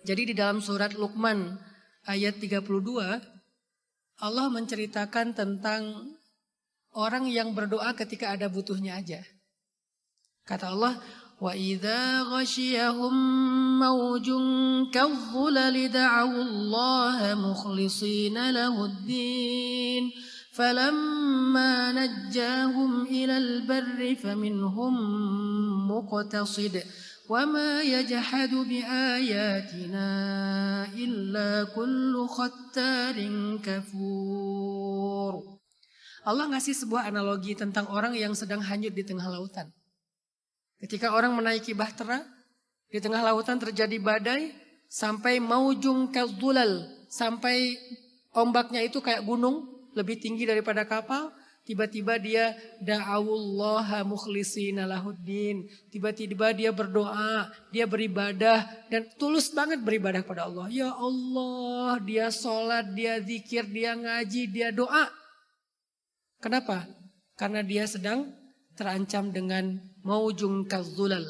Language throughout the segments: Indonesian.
Jadi di dalam surat Luqman ayat 32, Allah menceritakan tentang orang yang berdoa ketika ada butuhnya aja. Kata Allah, wa idza ghasyiyahum mawjun kadh-dhulali da'u Allah mukhlishina lahud-din falamma najjahum ilal barri faminhum muqtasid wa ma yajhadu biayatina illa kullu khattarin kafur. Allah ngasih sebuah analogi tentang orang yang sedang hanyut di tengah lautan. Ketika orang menaiki bahtera, di tengah lautan terjadi badai, sampai maujung kadhulal, sampai ombaknya itu kayak gunung, lebih tinggi daripada kapal. Tiba-tiba dia da'awullaha mukhlishina lahuddin. Tiba-tiba dia berdoa, dia beribadah, dan tulus banget beribadah kepada Allah. Ya Allah, dia sholat, dia zikir, dia ngaji, dia doa. Kenapa? Karena dia sedang terancam dengan maujung kadhulal,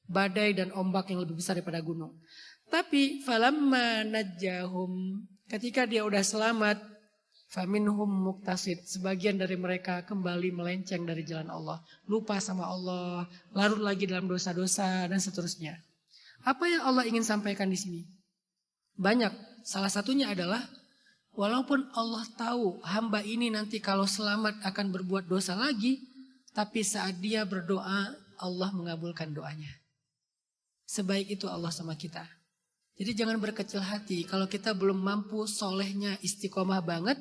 badai dan ombak yang lebih besar daripada gunung. Tapi falamma najjahum, ketika dia udah selamat, faminhum muqtasid, sebagian dari mereka kembali melenceng dari jalan Allah, lupa sama Allah, larut lagi dalam dosa-dosa dan seterusnya. Apa yang Allah ingin sampaikan di sini? Banyak. Salah satunya adalah walaupun Allah tahu hamba ini nanti kalau selamat akan berbuat dosa lagi, tapi saat dia berdoa, Allah mengabulkan doanya. Sebaik itu Allah sama kita. Jadi jangan berkecil hati kalau kita belum mampu solehnya istiqomah banget.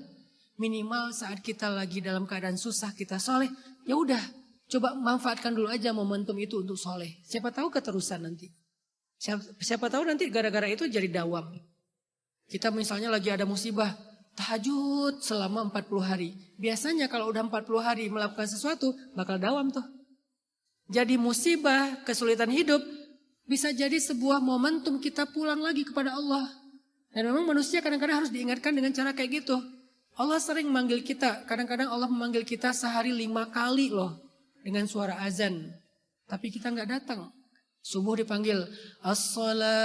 Minimal saat kita lagi dalam keadaan susah kita soleh. Ya udah, coba manfaatkan dulu aja momentum itu untuk soleh. Siapa tahu keterusan nanti. Siapa tahu nanti gara-gara itu jadi dawam. Kita misalnya lagi ada musibah. Tahajud selama 40 hari. Biasanya kalau udah 40 hari melakukan sesuatu, bakal dawam tuh. Jadi musibah, kesulitan hidup, bisa jadi sebuah momentum kita pulang lagi kepada Allah. Dan memang manusia kadang-kadang harus diingatkan dengan cara kayak gitu. Allah sering manggil kita, kadang-kadang Allah memanggil kita sehari 5 kali loh. Dengan suara azan. Tapi kita gak datang. Subuh dipanggil, as-salatu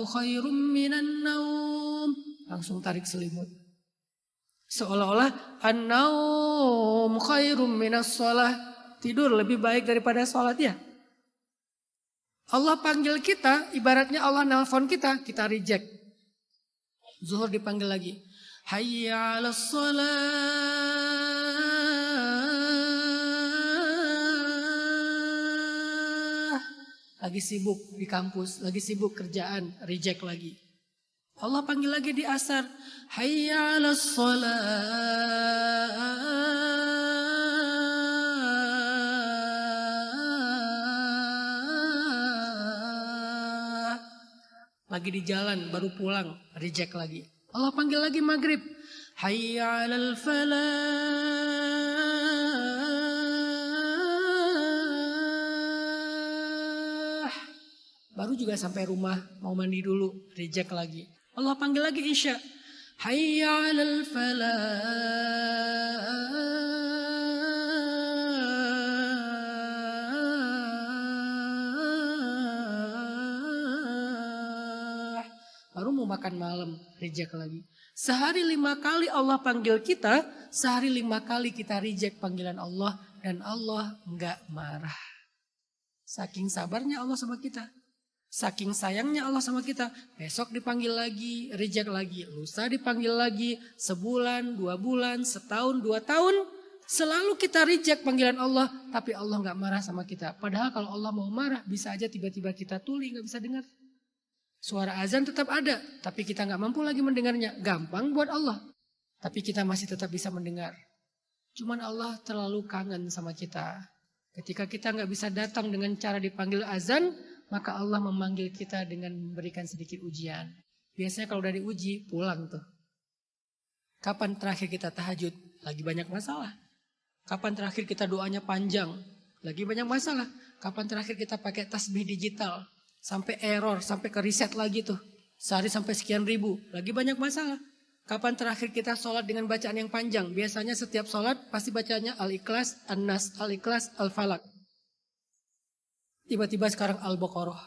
khairum minan naum. Langsung tarik selimut. Seolah-olah an-naum khairum minas shalah. Tidur lebih baik daripada sholat ya. Allah panggil kita, ibaratnya Allah nelpon kita, kita reject. Zuhur dipanggil lagi. Hayya 'alas shalah. Lagi sibuk di kampus, lagi sibuk kerjaan, reject lagi. Allah panggil lagi di asar. Hayya 'alas shalah. Lagi di jalan, baru pulang, reject lagi. Allah panggil lagi maghrib. Hayya 'alal falah. Baru juga sampai rumah, mau mandi dulu, reject lagi. Allah panggil lagi isya. Hayya 'alal falah. Baru mau makan malam, reject lagi. Sehari 5 kali Allah panggil kita, sehari 5 kali kita reject panggilan Allah. Dan Allah enggak marah. Saking sabarnya Allah sama kita. Saking sayangnya Allah sama kita, besok dipanggil lagi, reject lagi, lusa dipanggil lagi, sebulan, 2 bulan, setahun, 2 tahun, selalu kita reject panggilan Allah, tapi Allah nggak marah sama kita. Padahal kalau Allah mau marah, bisa aja tiba-tiba kita tuli, nggak bisa dengar. Suara azan tetap ada, tapi kita nggak mampu lagi mendengarnya. Gampang buat Allah, tapi kita masih tetap bisa mendengar. Cuman Allah terlalu kangen sama kita. Ketika kita nggak bisa datang dengan cara dipanggil azan, maka Allah memanggil kita dengan memberikan sedikit ujian. Biasanya kalau udah diuji, pulang tuh. Kapan terakhir kita tahajud? Lagi banyak masalah. Kapan terakhir kita doanya panjang? Lagi banyak masalah. Kapan terakhir kita pakai tasbih digital? Sampai error, sampai ke reset lagi tuh. Sehari sampai sekian ribu. Lagi banyak masalah. Kapan terakhir kita sholat dengan bacaan yang panjang? Biasanya setiap sholat pasti bacanya Al-Ikhlas, An-Nas, Al-Ikhlas, Al-Falak. Tiba-tiba sekarang Al-Baqarah.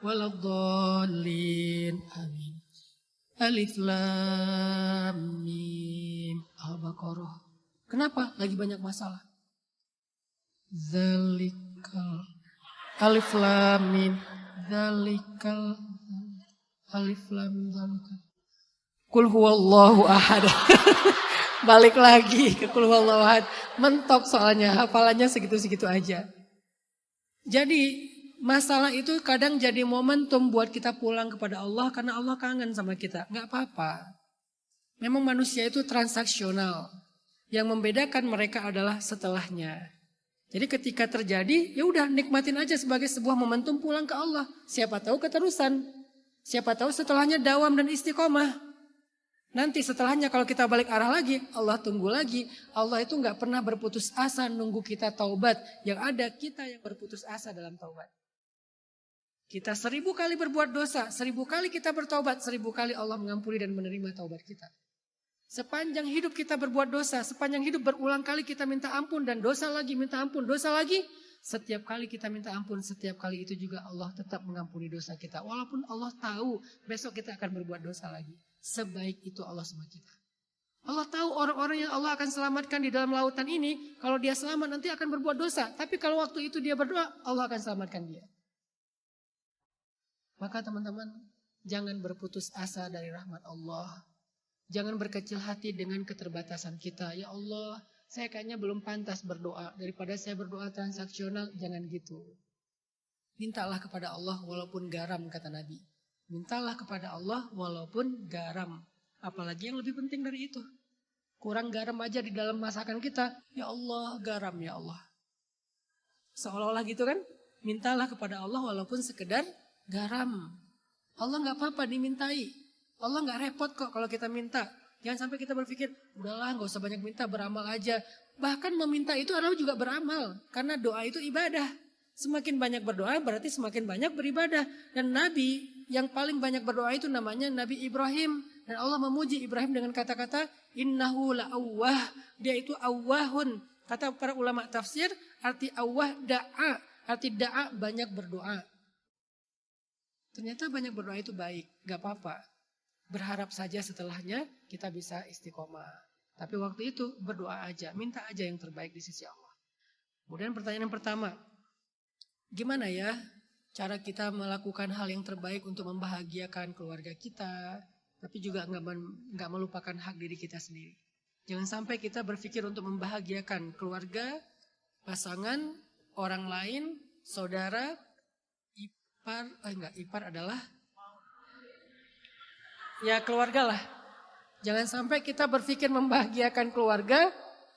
Waladhdallin. Amin. Alif Lam Mim. Al-Baqarah. Kenapa? Lagi banyak masalah. Zalikal. Alif Lam Mim. Zalikal. Alif Lam Mim. Zalikal. Qul huwallahu ahad. Balik lagi ke Qul huwallahu ahad. Mentok soalnya, hafalannya segitu-segitu aja. Jadi masalah itu kadang jadi momentum buat kita pulang kepada Allah karena Allah kangen sama kita. Nggak apa-apa. Memang manusia itu transaksional. Yang membedakan mereka adalah setelahnya. Jadi ketika terjadi, ya udah nikmatin aja sebagai sebuah momentum pulang ke Allah. Siapa tahu keterusan. Siapa tahu setelahnya dawam dan istiqomah. Nanti setelahnya kalau kita balik arah lagi, Allah tunggu lagi. Allah itu nggak pernah berputus asa nunggu kita taubat. Yang ada kita yang berputus asa dalam taubat. Kita 1000 kali berbuat dosa, 1000 kali kita bertaubat, 1000 kali Allah mengampuni dan menerima taubat kita. Sepanjang hidup kita berbuat dosa, sepanjang hidup berulang kali kita minta ampun dan dosa lagi, minta ampun, dosa lagi. Setiap kali kita minta ampun, setiap kali itu juga Allah tetap mengampuni dosa kita. Walaupun Allah tahu besok kita akan berbuat dosa lagi. Sebaik itu Allah sama kita. Allah tahu orang-orang yang Allah akan selamatkan di dalam lautan ini, kalau dia selamat nanti akan berbuat dosa. Tapi kalau waktu itu dia berdoa, Allah akan selamatkan dia. Maka teman-teman, jangan berputus asa dari rahmat Allah. Jangan berkecil hati dengan keterbatasan kita. Ya Allah, saya kayaknya belum pantas berdoa. Daripada saya berdoa transaksional, jangan gitu. Mintalah kepada Allah walaupun garam, kata Nabi. Mintalah kepada Allah walaupun garam. Apalagi yang lebih penting dari itu. Kurang garam aja di dalam masakan kita. Ya Allah, garam ya Allah. Seolah-olah gitu kan. Mintalah kepada Allah walaupun sekedar garam. Allah gak apa-apa dimintai. Allah gak repot kok kalau kita minta. Jangan sampai kita berpikir, udahlah gak usah banyak minta, beramal aja. Bahkan meminta itu adalah juga beramal. Karena doa itu ibadah. Semakin banyak berdoa berarti semakin banyak beribadah. Dan Nabi yang paling banyak berdoa itu namanya Nabi Ibrahim. Dan Allah memuji Ibrahim dengan kata-kata innahu la'awwah. Dia itu awwahun. Kata para ulama tafsir, arti awwah da'a. Arti da'a banyak berdoa. Ternyata banyak berdoa itu baik, gak apa-apa. Berharap saja setelahnya kita bisa istiqomah. Tapi waktu itu berdoa aja, minta aja yang terbaik di sisi Allah. Kemudian pertanyaan yang pertama, gimana ya cara kita melakukan hal yang terbaik untuk membahagiakan keluarga kita, tapi juga nggak melupakan hak diri kita sendiri. Jangan sampai kita berpikir untuk membahagiakan keluarga, pasangan, orang lain, saudara, ipar adalah ya keluarga lah. Jangan sampai kita berpikir membahagiakan keluarga,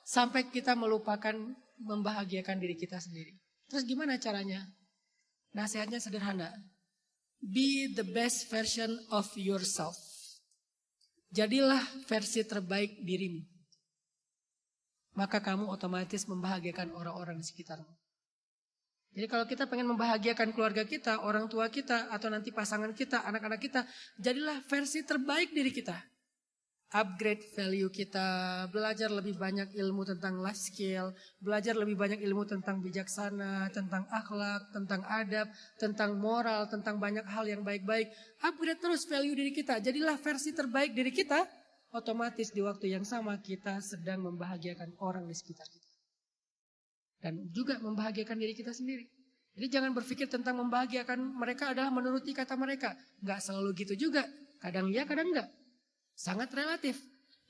sampai kita melupakan membahagiakan diri kita sendiri. Terus gimana caranya? Nasihatnya sederhana. Be the best version of yourself. Jadilah versi terbaik dirimu. Maka kamu otomatis membahagiakan orang-orang di sekitarmu. Jadi kalau kita pengen membahagiakan keluarga kita, orang tua kita, atau nanti pasangan kita, anak-anak kita, jadilah versi terbaik diri kita. Upgrade value kita, belajar lebih banyak ilmu tentang life skill, belajar lebih banyak ilmu tentang bijaksana, tentang akhlak, tentang adab, tentang moral, tentang banyak hal yang baik-baik. Upgrade terus value diri kita, jadilah versi terbaik diri kita, otomatis di waktu yang sama kita sedang membahagiakan orang di sekitar kita. Dan juga membahagiakan diri kita sendiri. Jadi jangan berpikir tentang membahagiakan mereka adalah menuruti kata mereka. Nggak selalu gitu juga, kadang iya kadang enggak. Sangat relatif.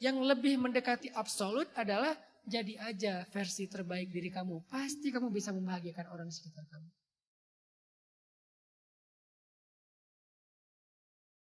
Yang lebih mendekati absolut adalah jadi aja versi terbaik diri kamu. Pasti kamu bisa membahagiakan orang di sekitar kamu.